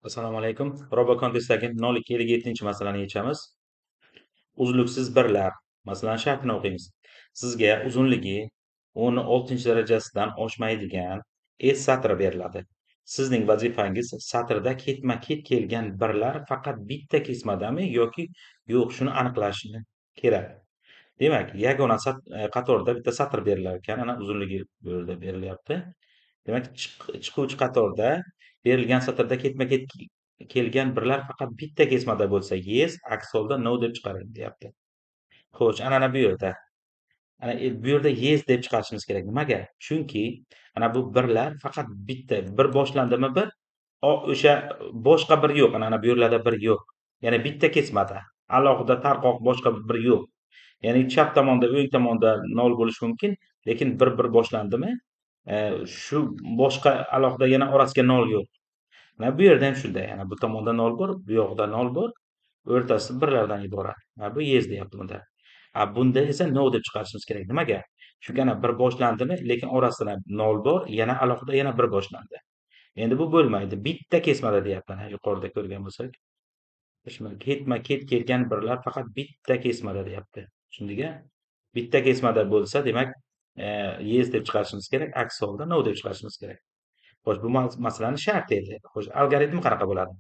Assalomu alaykum. Robocon testdagi 0,2-7 masalani yechamiz. Uzluksiz birlar. Masalan, shartini o'qiymiz. Sizga uzunligi 16 darajasidan oshmaydigan S satri beriladi. Sizning vazifangiz satrda ketma-ket kelgan birlar faqat bitta kesmadami yoki yo'q, shuni aniqlashni kerak. Demak, yagona qatorda bitta satr berilar ekan, ana uzunligi bu yerda berilyapti. Demak, chiquvchi qatorda berilgan satrda ketma-ket kelgan birlar faqat bitta kesmada bo'lsa yes, aks holda no deb chiqaring deyapti. Xo'sh, ana bu yerda. Bu yerda yes deb chiqarishimiz kerak. Nimaga? Chunki ana bu birlar faqat bitta, bir boshlandimi bir, o'sha boshqa bir yo'q. Ana bu yerlarda bir yo'q. Ya'ni bitta kesmada alohida tarqoq boshqa bir yo'q. Ya'ni chap tomonda, o'ng tomonda 0 bo'lishi mumkin, lekin bir boshlandimi, shu boshqa alohida yana orasiga 0 yo'q. Mana bu yerda ham shunday. Ana bu tomonda 0 bor, bu yoqda 0 bor, o'rtasi birlardan iborat. Mana bu yes deyapti bunda. Bunda esa no deb chiqarishimiz kerak. Nimaga? Chunki ana bir boshlandimi, lekin orasida 0 bor, yana alohida yana bir boshlandi. Endi bu bo'lmaydi. Bitta kesmada deyapti. Ana yuqorida ko'rgan bo'lsak. Ketma-ket kelgan birlar faqat bitta kesmada deyapti. Tushundingmi? Bitta kesmada bo'lsa, demak, yes deb chiqarishimiz kerak, aks holda no deb chiqarishimiz kerak. Xo'sh, bu masalani sharti edi. Xo'sh, algoritm qanaqa bo'ladi?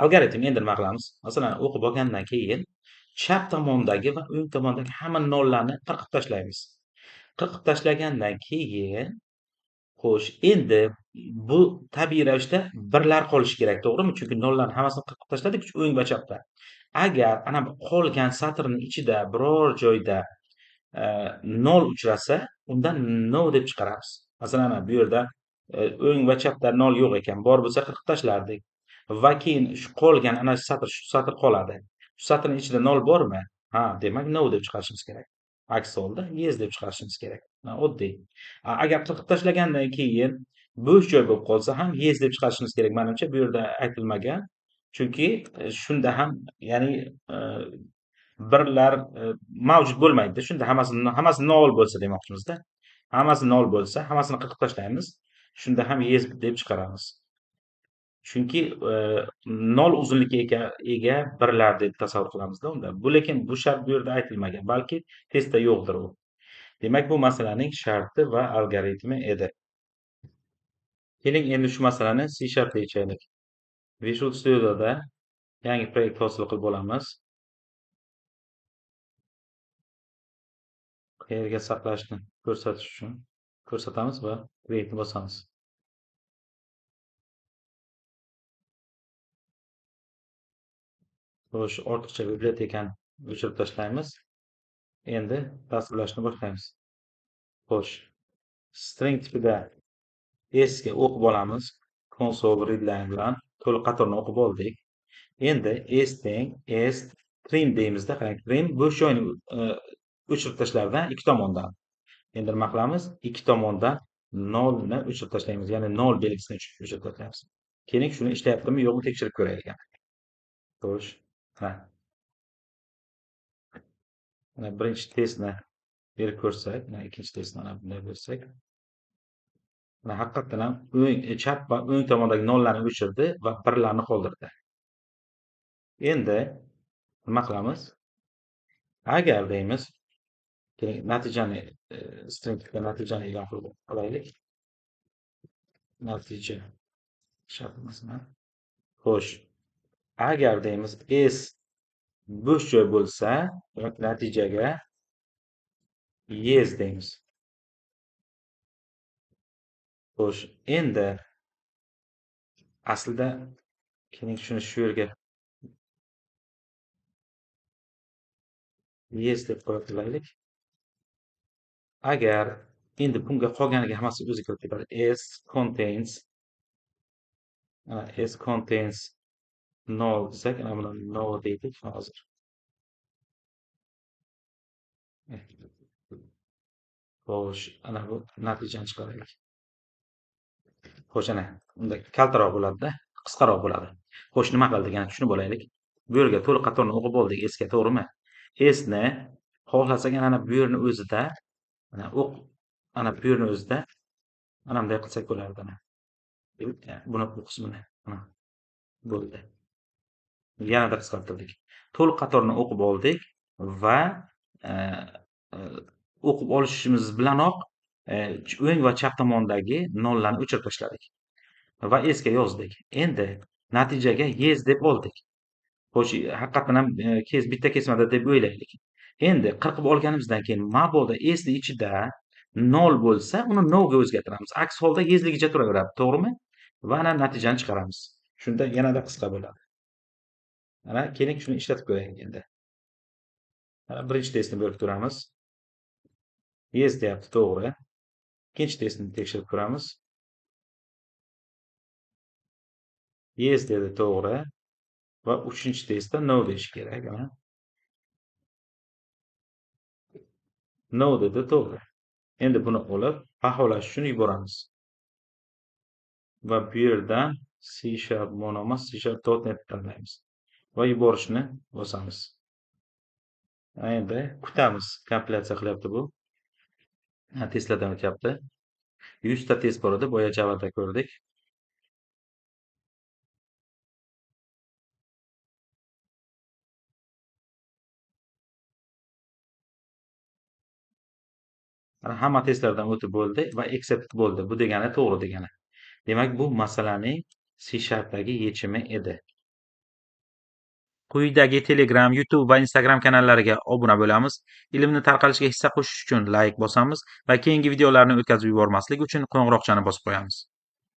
Algoritm endi nima qilamiz? Masalan, o'qib olgandan keyin chap tomondagi va o'ng tomondagi hamma nollarni qirqib tashlaymiz. Qirqib tashlagandan keyin, xo'sh, endi bu tabiiy ravishda birlar qolishi kerak, to'g'rimi? Chunki nollarni hammasini qirqib tashladik o'ng va chapda. Agar ana bu qolgan satrning ichida biror joyda 0 uchrasa, unda no deb chiqaramiz. Masalan, mana bu yerda o'ng va chapda 0 yo'q ekan, bor bo'lsa qirqib tashlardik. Va keyin shu qolgan ana shu satr qoladi. Shu satrning ichida 0 bormi? Ha, demak no deb chiqarishimiz kerak. Aks holda yes deb chiqarishimiz kerak. Oddiy. Agar qirqib tashlagandan keyin bo'sh joy bo'lib qolsa ham yes deb chiqarishimiz kerak. Menimcha bu yerda aytilmagan. Chunki shunda ham, ya'ni birlar mavjud bo'lmaydi. Shunda hammasi 0 bo'lsa demoqchimizda. Hammasi 0 bo'lsa, hammasini qirqib tashlaymiz. Shunda ham yes deb chiqaramiz. Chunki 0 uzunlikka ega birlar deb tasavvur qilamizda unda. Lekin bu shart bu yerda aytilmagan, balki testda yo'qdir u. Demak, bu masalaning sharti va algoritmi edi. Keling, endi shu masalani C# da yechaylik. Visual Studioda yangi proyekt hosil qilib olamiz. Qayerga saqlashni ko'rsatish uchun ko'rsatamiz va create'ni bosamiz. Xo'sh, ortiqcha bibliotekani o'chirib tashlaymiz. Endi tasvirlashni boshlaymiz. Xo'sh, string tipida s ga o'qib olamiz. Console readline bilan to'liq qatorni o'qib oldik. Endi s teng s trim deymizda, qarang, trim bo'sh joyni o'chirib tashlardan ikki tomondan. Endi nima qilamiz? Ikki tomondan 0 ni o'chirib tashlaymiz, ya'ni 0 belgisini o'chirib tashlaymiz. Keling, shuni ishlayaptimi yo'qmi tekshirib ko'raylik. Xo'sh, mana birinchi testni berib ko'rsak, mana ikkinchi testni mana bunday bersak, mana haqiqatdan ham chap va o'ng tomondagi 0 larni o'chirdi va birlarni qoldirdi. Endi nima qilamiz? Agar deymiz, keling, natijani string tipda natijani e'lon qilib olaylik. Natija shart emasmi? Xo'sh, agar deymiz s bo'sh joy bo'lsa, natijaga yes deymiz. Xo'sh, endi aslida keling shuni shu yerga yes deb qo'yaylik. Agar endi bunga qolganiga hammasi o'zi kirib ketadi. S contains 0 desak, ana buni 0 deydik hozir. Xo'sh, ana bu natijani chiqaraylik. Xo'sh, ana unda kaltaroq bo'ladi-da, qisqaroq bo'ladi. Xo'sh, nima qildik? Yana tushunib olaylik. Bu yerga to'liq qatorni o'qib oldik S ga, to'g'rimi? S ni xohlasak ana bu yerni o'zida, ana bu yerni o'zida mana bunday qilsak bo'lardi. Buni bu qismini bo'ldi. Yanada qisqartirdik. To'liq qatorni o'qib oldik va e, e, o'qib olishimiz bilanoq o'ng va chap tomondagi nollarni o'chirib tashladik va esga yozdik. Endi natijaga yes deb oldik. Xo'sh, haqiqatan ham bitta kesmada deb o'ylaylik. Endi qirqib olganimizdan keyin mabodo esni ichida nol bo'lsa, uni noga o'zgartiramiz. Aks holda yesligicha turaveradi, to'g'rimi? Va ana natijani chiqaramiz. Shunda yanada qisqa bo'ladi. Mana keling shuni ishlatib ko'raylik endi. Mana birinchi testni bo'lib ko'ramiz. Yes deyapti, to'g'ri. Ikkinchi testni tekshirib ko'ramiz. Yes dedi, to'g'ri. Va uchinchi testda no deyish kerak. No dedi, to'g'ri. Endi buni olib baholash uchun yuboramiz. Va bu yerdan C# mono emas, C#.net tanlaymiz va yuborishni bosamiz. Endi kutamiz. Kompilyasiya qilyapti bu. Testlardan o'tyapti. 100 ta test bor edi, boya Javada ko'rdik. Hamma testlardan o'tib bo'ldi va accept bo'ldi. Bu degani to'g'ri degani. Demak, bu masalaning C# yechimi edi. Quyidagi Telegram, YouTube va Instagram kanallariga obuna bo'lamiz. Ilmni tarqalishiga hissa qo'shish uchun like bosamiz va keyingi videolarni o'tkazib yubormaslik uchun qo'ng'iroqchani bosib qo'yamiz.